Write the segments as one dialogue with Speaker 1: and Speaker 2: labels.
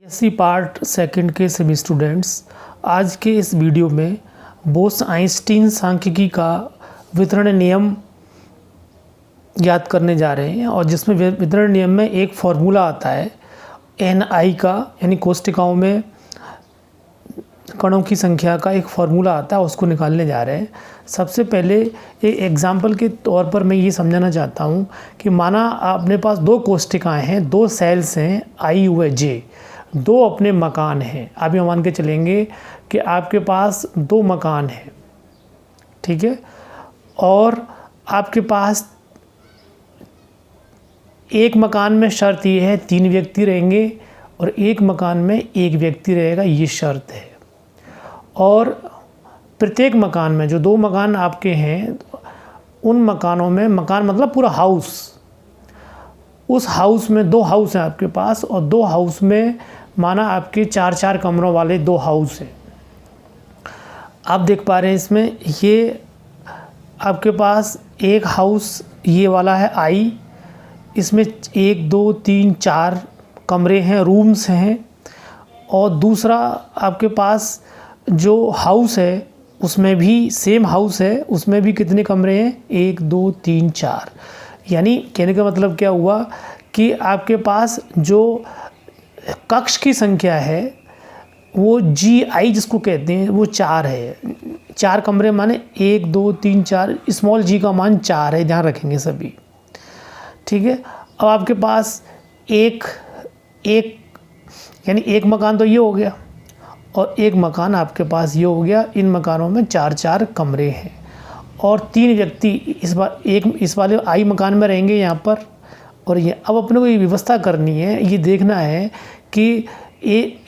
Speaker 1: SC part second के सभी students, आज के इस वीडियो में बोस-आइंस्टीन सांख्यिकी का वितरण नियम याद करने जा रहे हैं। और जिसमें वितरण नियम में एक फॉर्मूला आता है NI का, यानी कोष्ठिकाओं में कणों की संख्या का एक फॉर्मूला आता है, उसको निकालने जा रहे हैं। सबसे पहले एक एग्जाम्पल के तौर पर मैं ये समझाना चाहता हूँ कि माना अपने पास दो कोष्ठिकाएँ हैं, दो सेल्स हैं I व J, दो अपने मकान हैं। अभी हम मान के चलेंगे कि आपके पास दो मकान हैं, ठीक है, और आपके पास एक मकान में शर्त ये है 3 व्यक्ति रहेंगे और एक मकान में एक व्यक्ति रहेगा, ये शर्त है। और प्रत्येक मकान में, जो दो मकान आपके हैं, उन मकानों में, मकान मतलब पूरा हाउस, उस हाउस में दो हाउस हैं आपके पास, और दो हाउस में माना आपके 4-4 कमरों वाले दो हाउस हैं। आप देख पा रहे हैं इसमें, ये आपके पास एक हाउस ये वाला है I, इसमें 1 2 3 4 कमरे हैं, रूम्स हैं। और दूसरा आपके पास जो हाउस है उसमें भी सेम हाउस है, उसमें भी कितने कमरे हैं, 1 2 3 4। यानी कहने का मतलब क्या हुआ कि आपके पास जो कक्ष की संख्या है वो GI जिसको कहते हैं वो 4 है। 4 कमरे माने 1 2 3 4, स्मॉल g का मान 4 है, ध्यान रखेंगे सभी, ठीक है। अब आपके पास एक यानी एक मकान तो ये हो गया और एक मकान आपके पास ये हो गया। इन मकानों में 4-4 कमरे हैं और 3 व्यक्ति इस वाले I मकान में रहेंगे यहाँ पर। और ये अब अपने को ये व्यवस्था करनी है, ये देखना है कि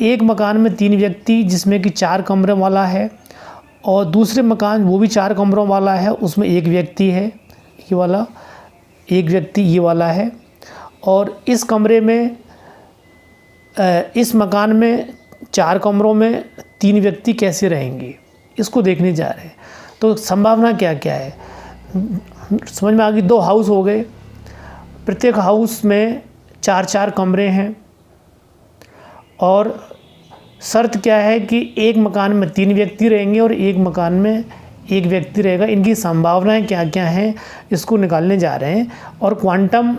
Speaker 1: एक मकान में 3 व्यक्ति जिसमें कि 4 कमरे वाला है, और दूसरे मकान वो भी 4 कमरों वाला है, उसमें एक व्यक्ति है, ये वाला एक व्यक्ति ये वाला है। और इस कमरे में, इस मकान में 4 कमरों में 3 व्यक्ति कैसे रहेंगे, इसको देखने जा रहे हैं। तो संभावना क्या क्या है समझ में आ गई। 2 हाउस हो गए, प्रत्येक हाउस में 4-4 कमरे हैं, और शर्त क्या है कि एक मकान में 3 व्यक्ति रहेंगे और एक मकान में एक व्यक्ति रहेगा। इनकी संभावनाएं क्या क्या हैं इसको निकालने जा रहे हैं। और क्वांटम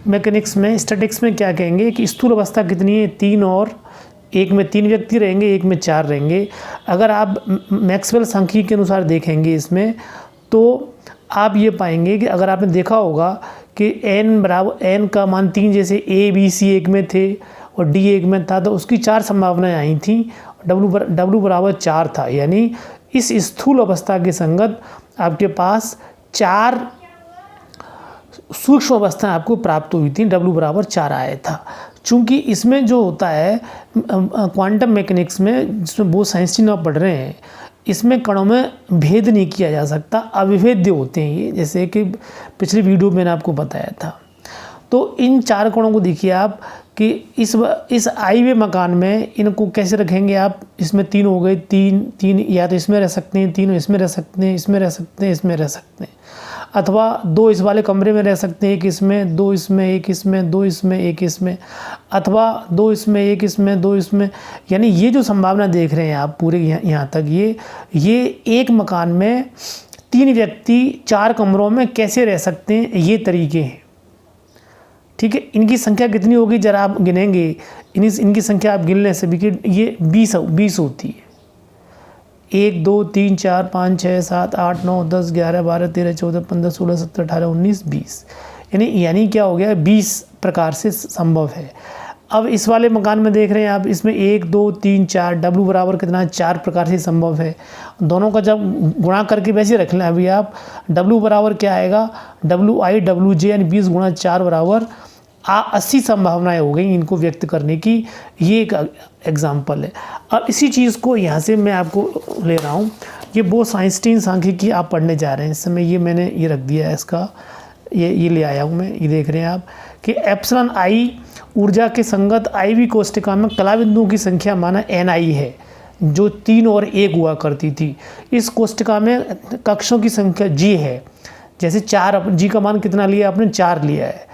Speaker 1: मैकेनिक्स में, स्टैटिक्स में क्या कहेंगे कि स्थूल अवस्था कितनी है, 3, और एक में 3 व्यक्ति रहेंगे, एक में 4 रहेंगे। अगर आप मैक्सवेल सांख्यिकी के अनुसार देखेंगे इसमें, तो आप ये पाएंगे कि अगर आपने देखा होगा कि n का मान 3, जैसे A B C एक में थे और D एक में था, तो उसकी 4 संभावनाएं आई थी, W बराबर 4 था। यानी इस स्थूल अवस्था के संगत आपके पास 4 सूक्ष्म अवस्थाएं आपको प्राप्त हुई थी, W बराबर 4 आया था। चूँकि इसमें जो होता है क्वांटम मैकेनिक्स में, जिसमें बोस-आइंस्टीन आप पढ़ रहे हैं, इसमें कणों में भेद नहीं किया जा सकता, अविभेद्य होते हैं ये, जैसे कि पिछले वीडियो में मैंने आपको बताया था। तो इन 4 कणों को देखिए आप कि इस I वे मकान में इनको कैसे रखेंगे आप। इसमें 3 हो गए, 3 या तो इसमें रह सकते हैं, 3 इसमें रह सकते हैं, इसमें रह सकते हैं, इसमें रह सकते हैं, अथवा 2 इस वाले कमरे में रह सकते हैं, 1 इसमें, 2 इसमें, 1 इसमें, 2 इसमें, 1 इसमें, अथवा 2 इसमें, 1 इसमें, 2 इसमें। यानी ये जो संभावना देख रहे हैं आप पूरे यहाँ तक, ये एक मकान में 3 व्यक्ति 4 कमरों में कैसे रह सकते हैं, ये तरीके हैं, ठीक है। इनकी संख्या कितनी होगी जरा आप गिनेंगे, इनकी संख्या आप गिन लें सभी की, ये 20 होती है। 1 2 3 4 5 6 7 8 9 10 11 12 13 14 15 16 17 18 19 20। यानी क्या हो गया, 20 प्रकार से संभव है। अब इस वाले मकान में देख रहे हैं आप, इसमें 1 2 3 4, W बराबर कितना, 4 प्रकार से संभव है। दोनों का जब गुणा करके वैसे रख लें अभी आप, W बराबर क्या आएगा, WI WJ, यानी 20 गुणा 4 बराबर 80 संभावनाएं हो गई इनको व्यक्त करने की। ये एक एग्जाम्पल है। अब इसी चीज़ को यहाँ से मैं आपको ले रहा हूँ, ये बोस-आइंस्टीन सांख्यिकी आप पढ़ने जा रहे हैं। इस समय ये मैंने ये रख दिया है, इसका ये ले आया हूँ मैं। ये देख रहे हैं आप कि एप्सिलॉन I ऊर्जा के संगत IV कोष्ठिका में कला बिंदुओं की संख्या माना NI है, जो 3 और 1 हुआ करती थी। इस कोष्ठिका में कक्षों की संख्या G है, जैसे 4, G का मान कितना लिया आपने, 4 लिया है।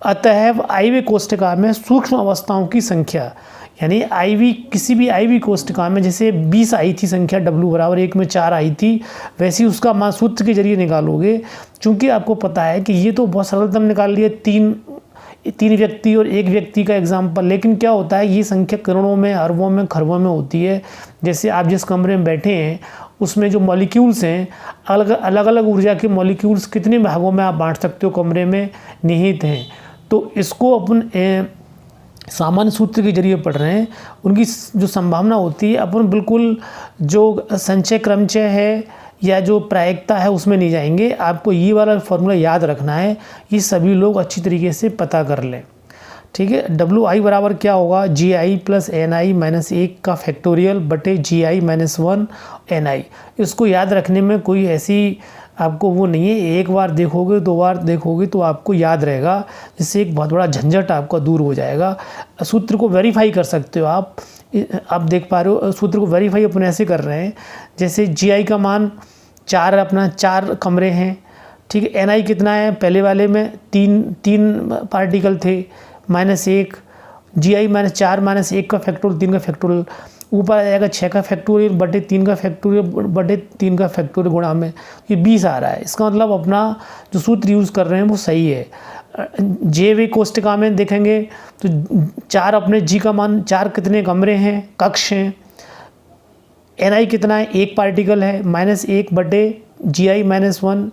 Speaker 1: अतएव I वे कोष्ठिका में सूक्ष्म अवस्थाओं की संख्या, यानी IV किसी भी IV कोष्ठका में जैसे 20 आई थी संख्या W बराबर 1 में 4 आई थी, वैसे ही उसका मान सूत्र के जरिए निकालोगे। चूँकि आपको पता है कि ये तो बहुत सरलतम निकाल लिए, तीन व्यक्ति और एक व्यक्ति का एग्जाम्पल, लेकिन क्या होता है ये संख्या करोड़ों में, अरबों में, खरबों में होती है। जैसे आप जिस कमरे में बैठे हैं उसमें जो मॉलिक्यूल्स हैं, अलग अलग ऊर्जा के मॉलिक्यूल्स कितने भागों में आप बांट सकते हो कमरे में निहित हैं। तो इसको अपन सामान्य सूत्र के जरिए पढ़ रहे हैं, उनकी जो संभावना होती है अपन बिल्कुल जो संचय क्रमचय है या जो प्रायिकता है उसमें नहीं जाएंगे। आपको ये वाला फॉर्मूला याद रखना है, ये सभी लोग अच्छी तरीके से पता कर लें, ठीक है। WI बराबर क्या होगा, GI प्लस NI माइनस 1 का फैक्टोरियल बटे GI माइनस 1 NI। इसको याद रखने में कोई ऐसी आपको वो नहीं है, एक बार देखोगे 2 बार देखोगे तो आपको याद रहेगा, जिससे एक बहुत बड़ा झंझट आपका दूर हो जाएगा। सूत्र को वेरीफाई कर सकते हो आप देख पा रहे हो सूत्र को वेरीफाई अपन ऐसे कर रहे हैं, जैसे GI का मान 4 अपना 4 कमरे हैं, ठीक है। NI कितना है, पहले वाले में तीन पार्टिकल थे माइनस 1, GI माइनस 4 माइनस 1 का फैक्टोरियल 3 का फैक्टोरियल, ऊपर आ जाएगा 6 का फैक्टोरियल बटे 3 का फैक्टोरियल बटे 3 का फैक्टोरियल गुणा में ये 20 आ रहा है। इसका मतलब अपना जो सूत्र यूज़ कर रहे हैं वो सही है। JV कोष्ठका में देखेंगे तो 4 अपने G का मान 4 कितने कमरे हैं, कक्ष हैं। NI कितना है, 1 पार्टिकल है, माइनस 1 बटे GI माइनस 1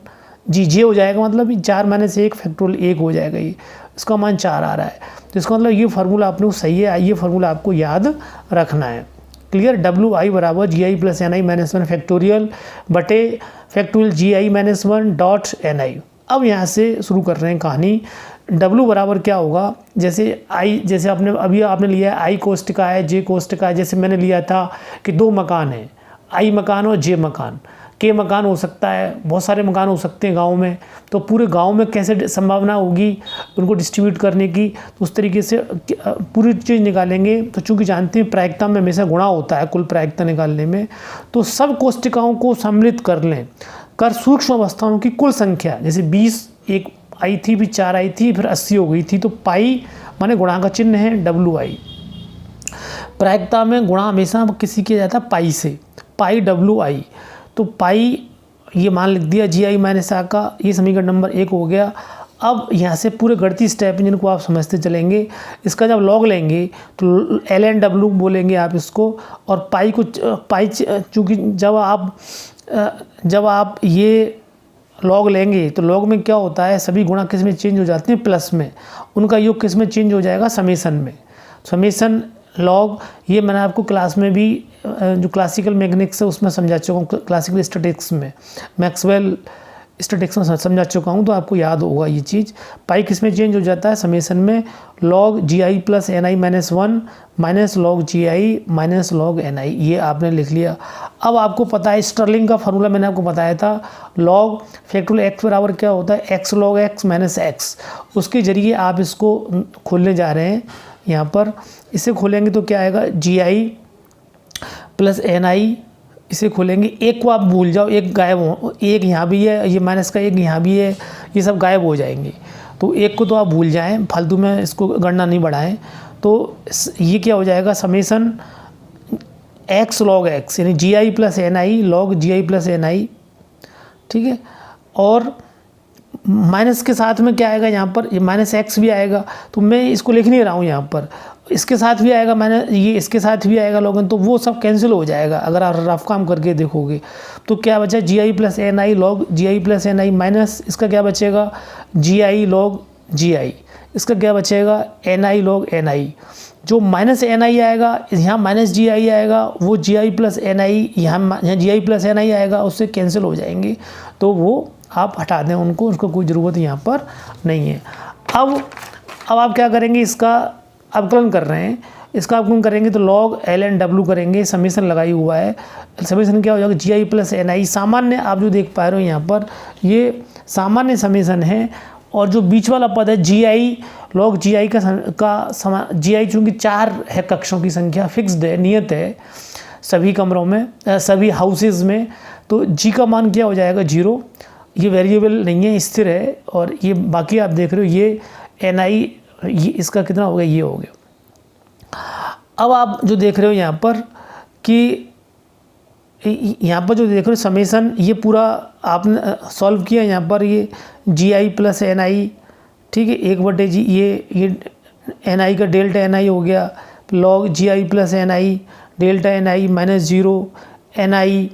Speaker 1: J हो जाएगा, मतलब 4 माइनस 1 फैक्टोरियल 1 हो जाएगा, ये इसका मान 4 आ रहा है। तो इसका मतलब ये फार्मूला आपने सही है, ये फार्मूला आपको याद रखना है। क्लियर। WI बराबर GI plus NI minus 1 factorial बटे factorial GI minus 1 dot NI। अब यहाँ से शुरू कर रहे हैं कहानी। W बराबर क्या होगा, जैसे आपने लिया है I कोष्ठका है, J कोष्ठका है। जैसे मैंने लिया था कि 2 मकान हैं, I मकान और J मकान, K मकान हो सकता है, बहुत सारे मकान हो सकते हैं गांव में। तो पूरे गांव में कैसे संभावना होगी उनको डिस्ट्रीब्यूट करने की, तो उस तरीके से पूरी चीज़ निकालेंगे। तो चूंकि जानते हैं प्रायिकता में हमेशा गुणा होता है कुल प्रायिकता निकालने में, तो सब कोष्ठिकाओं को सम्मिलित कर लें, कर सूक्ष्म अवस्थाओं की कुल संख्या, जैसे 20 एक आई थी, फिर 4 आई थी, फिर 80 हो गई थी, तो पाई माने गुणा का चिन्ह है WI। प्रायिकता में गुणा हमेशा किसी किया जाता है पाई से, पाई WI। तो पाई ये मान लिख दिया GI माइनस आ का, ये समीकरण नंबर 1 हो गया। अब यहाँ से पूरे गणितीय स्टेप जिनको आप समझते चलेंगे, इसका जब लॉग लेंगे तो LN बोलेंगे आप इसको, और पाई चूँकि जब आप ये लॉग लेंगे तो लॉग में क्या होता है, सभी गुणा किस में चेंज हो जाते हैं, प्लस में, उनका योग किस में चेंज हो जाएगा, समेसन में। समेसन लॉग ये मैंने आपको क्लास में भी जो क्लासिकल मैकेनिक्स है उसमें समझा चुका हूँ, क्लासिकल स्टैटिक्स में, मैक्सवेल स्टैटिक्स में समझा चुका हूँ, तो आपको याद होगा ये चीज़। पाई किस में चेंज हो जाता है, समेसन में। Log GI plus NI minus 1 minus log GI minus log NI, ये आपने लिख लिया। अब आपको पता है स्टर्लिंग का फार्मूला मैंने आपको बताया था, लॉग फैक्टोरियल x बराबर क्या होता है, x log x minus x। उसके जरिए आप इसको खोलने जा रहे हैं यहाँ पर। इसे खोलेंगे तो क्या आएगा, GI प्लस NI, इसे खोलेंगे। एक को आप भूल जाओ, एक गायब हो, एक यहाँ भी है, ये माइनस का एक यहाँ भी है, ये सब गायब हो जाएंगे। तो एक को तो आप भूल जाएं, फालतू में इसको गणना नहीं बढ़ाएं। तो ये क्या हो जाएगा, समेसन x log x, यानी GI plus NI log GI plus NI, ठीक है। और माइनस के साथ में क्या आएगा यहाँ पर, ये माइनस x भी आएगा, तो मैं इसको लिख नहीं रहा हूँ यहाँ पर, इसके साथ भी आएगा, मैंने ये इसके साथ भी आएगा लॉगन, तो वो सब कैंसिल हो जाएगा अगर आप रफ काम करके देखोगे। तो क्या बचा, GI plus NI log GI plus NI minus इसका क्या बचेगा, GI log GI, इसका क्या बचेगा, NI log NI। जो माइनस NI आएगा, यहाँ माइनस GI आएगा, वो GI प्लस NI, यहाँ GI प्लस NI आएगा, उससे कैंसिल हो जाएंगे, तो वो आप हटा दें उनको, उसको कोई ज़रूरत यहाँ पर नहीं है। अब आप क्या करेंगे, इसका अवकलन कर रहे हैं, इसका अवकलन करेंगे तो log LN करेंगे, समेसन लगाई हुआ है। समेसन क्या हो जाएगा, GI प्लस NI। सामान्य आप जो देख पा रहे हो यहाँ पर, ये सामान्य समेसन है, और जो बीच वाला पद है GI log GI का GI चूँकि 4 है, कक्षों की संख्या फिक्स्ड है, नियत है सभी कमरों में, सभी हाउसेज में, तो G का मान क्या हो जाएगा, 0। ये वेरिएबल नहीं है, स्थिर है। और ये बाकी आप देख रहे हो, ये NI, ये इसका कितना हो गया, ये हो गया। अब आप जो देख रहे हो यहाँ पर कि यहाँ पर जो देख रहे हो समेसन, ये पूरा आपने सॉल्व किया। यहाँ पर ये जी आई प्लस एन आई, ठीक है, 1/g, ये एन आई का डेल्टा एन आई हो गया, लॉग जी आई प्लस एन आई डेल्टा एन आई माइनस 0 एन आई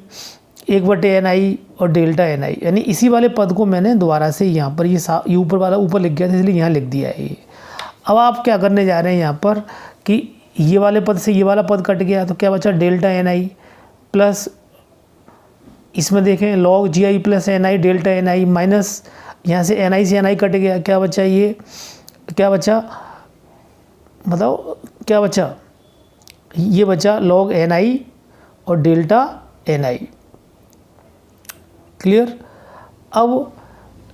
Speaker 1: 1/n आई और डेल्टा एन आई, यानी इसी वाले पद को मैंने दोबारा से यहाँ पर ये ऊपर वाला ऊपर लिख गया था, इसलिए यहाँ लिख दिया है ये। अब आप क्या करने जा रहे हैं यहाँ पर कि ये वाले पद से ये वाला पद कट गया, तो क्या बचा डेल्टा एन आई प्लस, इसमें देखें लॉग जी आई प्लस एन आई डेल्टा एन आई माइनस, यहाँ से एन आई से एन आई कट गया, क्या बचा, ये क्या बचा, बताओ क्या बचा, ये बचा लॉग एन आई और डेल्टा एन आई। क्लियर। अब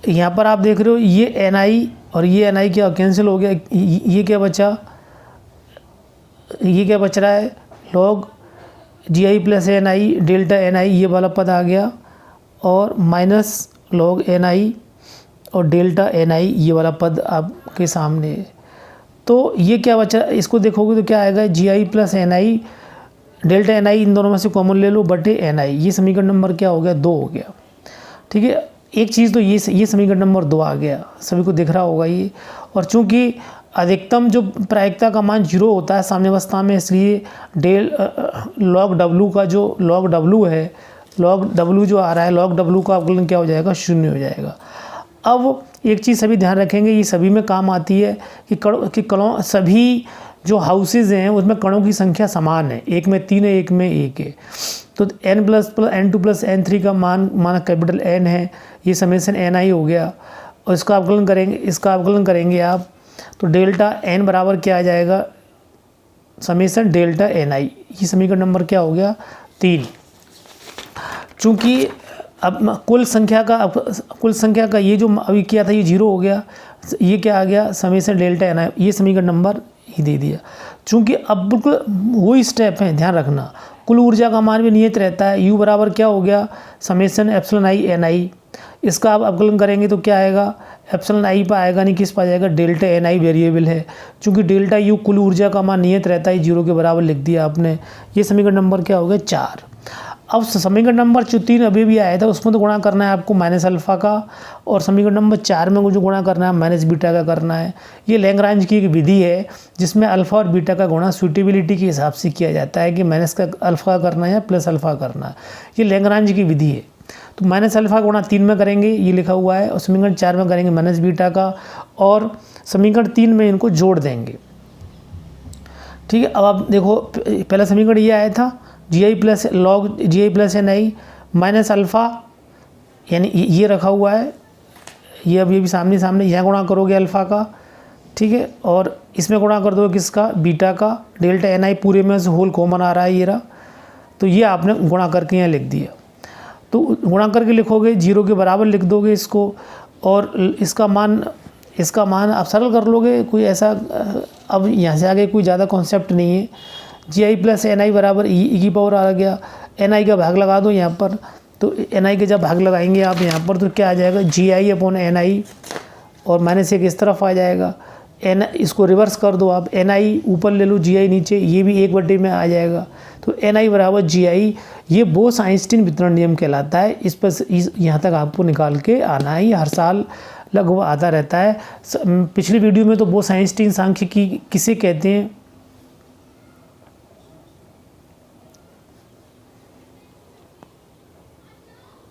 Speaker 1: यहाँ पर आप देख रहे हो ये एन आई और ये एन आई क्या कैंसिल हो गया, ये क्या बचा, ये क्या बच रहा है, लॉग जी आई प्लस एन आई डेल्टा एन आई, ये वाला पद आ गया, और माइनस लॉग एन आई और डेल्टा एन आई, ये वाला पद आपके सामने है। तो ये क्या बचा, इसको देखोगे तो क्या आएगा, जी आई प्लस एन आई डेल्टा एन आई, इन दोनों में से कॉमन ले लो, बटे एन आई। ये समीकरण नंबर क्या हो गया, 2 हो गया। ठीक है, एक चीज़ तो ये समीकरण नंबर 2 आ गया, सभी को दिख रहा होगा ये। और चूंकि अधिकतम जो प्रायिकता का मान 0 होता है साम्यावस्था में, इसलिए लॉग डब्लू का जो लॉग डब्लू है, लॉग डब्लू जो आ रहा है, लॉग डब्लू का अवकलन क्या हो जाएगा, 0 हो जाएगा। अब एक चीज़ सभी ध्यान रखेंगे, ये सभी में काम आती है कि कणों सभी जो हाउसेज हैं उसमें कणों की संख्या समान है, एक में 3 है, एक में 1 है। तो n+n2 + n3 का मान कैपिटल N है, ये समेसन एन आई हो गया, और इसका अवकलन करेंगे आप, तो डेल्टा n बराबर क्या आ जाएगा, समेसन डेल्टा एन आई। ये समीकरण नंबर क्या हो गया, 3। चूँकि अब कुल संख्या का ये जो अभी किया था ये 0 हो गया, ये क्या आ गया, समेसन डेल्टा एन आई, ये समीकरण नंबर ही दे दिया। चूँकि अब बिल्कुल वही स्टेप है, ध्यान रखना, कुल ऊर्जा का मान भी नियत रहता है, U बराबर क्या हो गया, समेसन एप्सिलॉन आई एन आई। इसका आप अवकलन करेंगे तो क्या आएगा, एप्सिलॉन आई पर आएगा नहीं, किस पर आ जाएगा, डेल्टा एन आई वेरिएबल है, चूँकि डेल्टा U कुल ऊर्जा का मान नियत रहता है, 0 के बराबर लिख दिया आपने। ये समीकरण नंबर क्या हो गया, 4। अब समीकरण नंबर जो 3 अभी भी आया था उसमें तो गुणा करना है आपको माइनस अल्फ़ा का, और समीकरण नंबर 4 में जो गुणा करना है माइनस बीटा का करना है। ये लैग्रांज की एक विधि है जिसमें अल्फ़ा और बीटा का गुणा सूटेबिलिटी के हिसाब से किया जाता है कि माइनस का अल्फ़ा करना है या प्लस अल्फ़ा करना है, ये लैग्रांज की विधि है। तो माइनस अल्फ़ा गुणा 3 में करेंगे, ये लिखा हुआ है, और समीकरण 4 में करेंगे माइनस बीटा का, और समीकरण 3 में इनको जोड़ देंगे। ठीक है, अब आप देखो पहला समीकरण ये आया था, जी आई प्लस लॉग जी आई प्लस एन आई माइनस अल्फ़ा, यानी ये रखा हुआ है, ये अब ये भी सामने यहाँ गुणा करोगे अल्फ़ा का, ठीक है, और इसमें गुणा कर दो किसका, बीटा का, डेल्टा एन आई पूरे में से होल कॉमन आ रहा है ये रहा, तो ये आपने गुणा करके यहाँ लिख दिया। तो गुणा करके लिखोगे 0 के बराबर लिख दोगे इसको, और इसका मान आप सरल कर लोगे, कोई ऐसा अब यहाँ से आगे कोई ज़्यादा कॉन्सेप्ट नहीं है। जी आई प्लस एन आई बराबर ई की पावर आ गया, एन आई का भाग लगा दो यहाँ पर, तो एन आई के जब भाग लगाएंगे आप यहाँ पर तो क्या आ जाएगा, जी आई अपॉन एन आई, और माइनस 1 इस तरफ आ जाएगा, एन इसको रिवर्स कर दो आप, एन आई ऊपर ले लो, जी आई नीचे, ये भी 1/, में आ जाएगा, तो एन आई बराबर जी आई। ये बोस-आइंस्टीन वितरण नियम कहलाता है, इस पर यहाँ तक आपको निकाल के आना है, ये हर साल लगभग आता रहता है। पिछली वीडियो में तो बोस-आइंस्टीन सांख्यिकी किसे कहते हैं